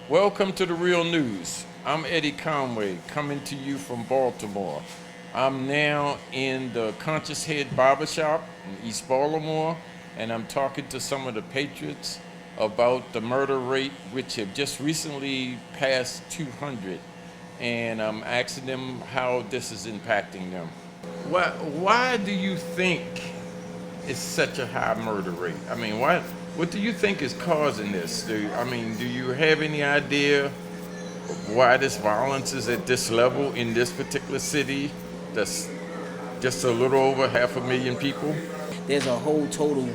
Welcome to the Real News. I'm Eddie Conway, coming to you from Baltimore. I'm now in the Conscious Head Barbershop in East Baltimore, and I'm talking to some of the patriots about the murder rate, which have just recently passed 200, and I'm asking them how this is impacting them. Why do you think it's such a high murder rate? I mean, what do you think is causing this? Do you have any idea why this violence is at this level in this particular city that's just a little over 500,000 people? There's a whole total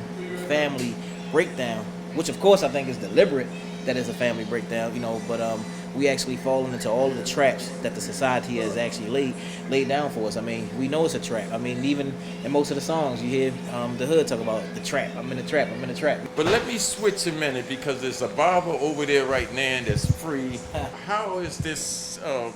family breakdown, which of course I think is deliberate that it's a family breakdown, but we actually fallen into all of the traps that the society has actually laid down for us. I mean, we know it's a trap. I mean, even in most of the songs you hear the hood talk about the trap. I'm in the trap. I'm in the trap. But let me switch a minute because there's a barber over there right now that's free. How is this, and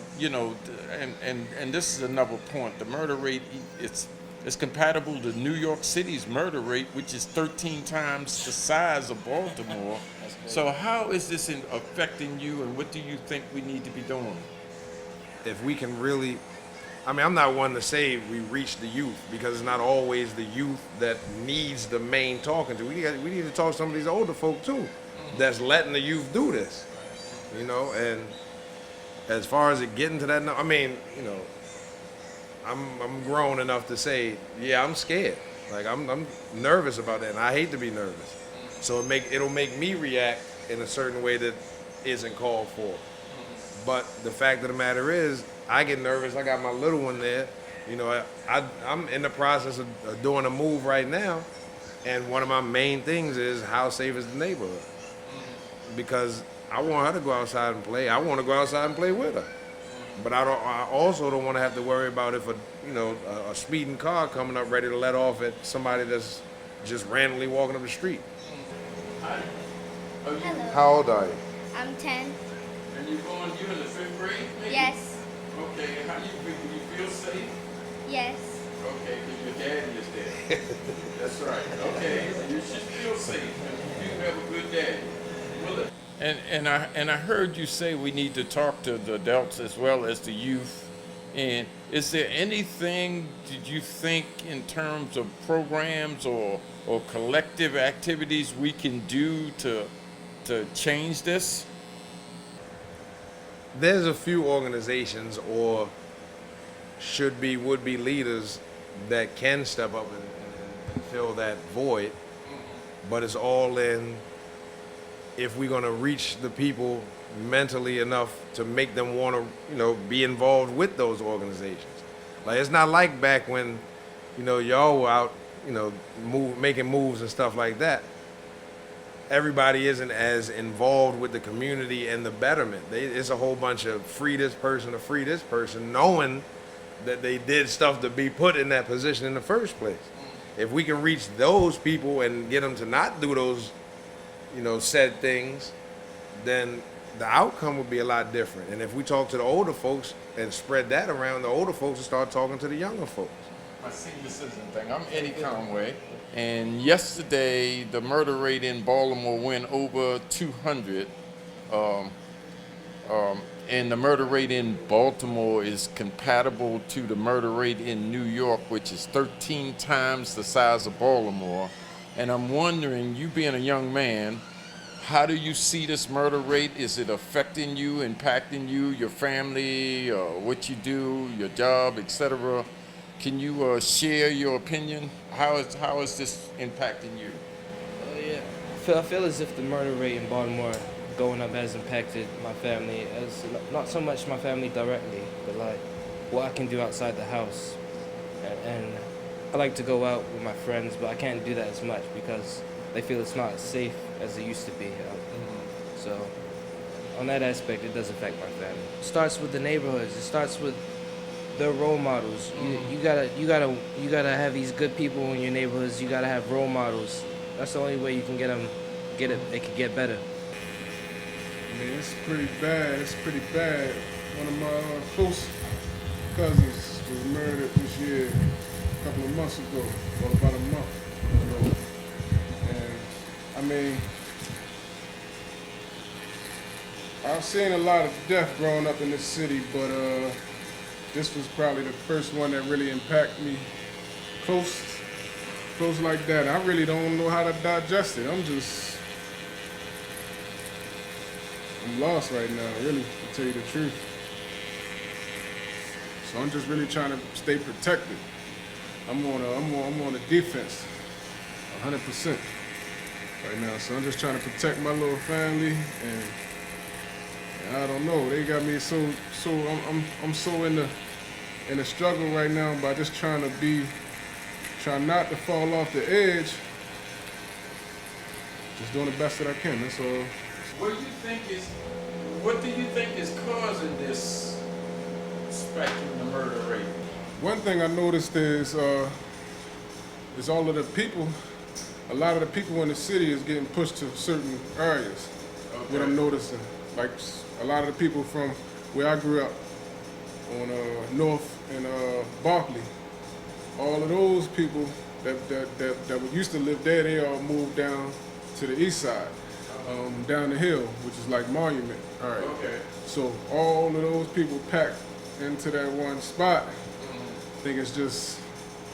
this is another point. The murder rate, it's compatible to New York City's murder rate, which is 13 times the size of Baltimore. So how is this affecting you, and what do you think we need to be doing? If we can really, I'm not one to say we reach the youth because it's not always the youth that needs the main talking to. We need to talk to some of these older folk too, that's letting the youth do this, And as far as it getting to that, I'm grown enough to say, yeah, I'm scared. Like I'm nervous about that, and I hate to be nervous. So it'll make me react in a certain way that isn't called for. But the fact of the matter is, I get nervous. I got my little one there. I'm in the process of doing a move right now, and one of my main things is how safe is the neighborhood. Because I want her to go outside and play. I want to go outside and play with her. But I also don't want to have to worry about if a speeding car coming up ready to let off at somebody that's just randomly walking up the street. Hello. How old are you? I'm 10. And you in the fifth grade? Maybe? Yes. Okay, how do you feel safe? Yes. Okay, because your daddy is there. That's right. Okay, you should feel safe. You have a good daddy. Will it? And I heard you say we need to talk to the adults as well as the youth. And is there anything did you think in terms of programs or collective activities we can do to change this? There's a few organizations or would be leaders that can step up and fill that void, but it's all in if we're going to reach the people mentally enough to make them want to, be involved with those organizations. Like it's not like back when, y'all were out, making moves and stuff like that. Everybody isn't as involved with the community and the betterment. It's a whole bunch of free this person to free this person, knowing that they did stuff to be put in that position in the first place. If we can reach those people and get them to not do those, said things, then the outcome would be a lot different. And if we talk to the older folks and spread that around, the older folks will start talking to the younger folks. My senior citizen thing. I'm Eddie Conway, and yesterday the murder rate in Baltimore went over 200, and the murder rate in Baltimore is compatible to the murder rate in New York, which is 13 times the size of Baltimore. And I'm wondering, you being a young man, how do you see this murder rate? Is it affecting you, impacting you, your family, what you do, your job, etc.? Can you share your opinion? How is this impacting you? Yeah, I feel as if the murder rate in Baltimore going up has impacted my family, as not so much my family directly, but like what I can do outside the house. And I like to go out with my friends, but I can't do that as much because they feel it's not as safe as it used to be. So on that aspect, it does affect my family. It starts with the neighborhoods. It starts with the role models. You gotta have these good people in your neighborhoods. You gotta have role models. That's the only way you can they can get better. I mean, it's pretty bad. It's pretty bad. One of my close cousins was murdered this year, a couple of months ago, or about a month ago. And I mean, I've seen a lot of death growing up in this city, but this was probably the first one that really impacted me close like that. I really don't know how to digest it. I'm lost right now, really, to tell you the truth. So I'm just really trying to stay protected. I'm on the defense, 100% right now. So I'm just trying to protect my little family, and I don't know. They got me so I'm so in the struggle right now by just trying not to fall off the edge. Just doing the best that I can. That's all. What do you think is causing this spike in the murder rate? One thing I noticed is all of the people. A lot of the people in the city is getting pushed to certain areas. What I'm noticing, like a lot of the people from where I grew up on North and Barkley, all of those people that used to live there, they all moved down to the east side, down the hill, which is like Monument. All right. Okay. So all of those people packed into that one spot. I think it's just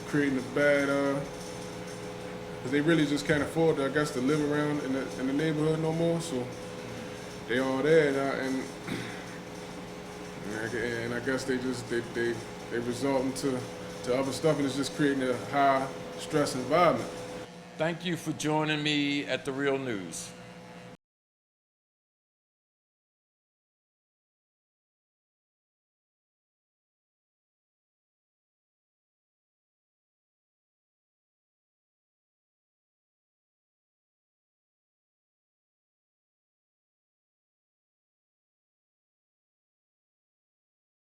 creating a bad, because they really just can't afford, I guess, to live around in the neighborhood no more. So they all there, and I guess they result into other stuff, and it's just creating a high stress environment. Thank you for joining me at The Real News.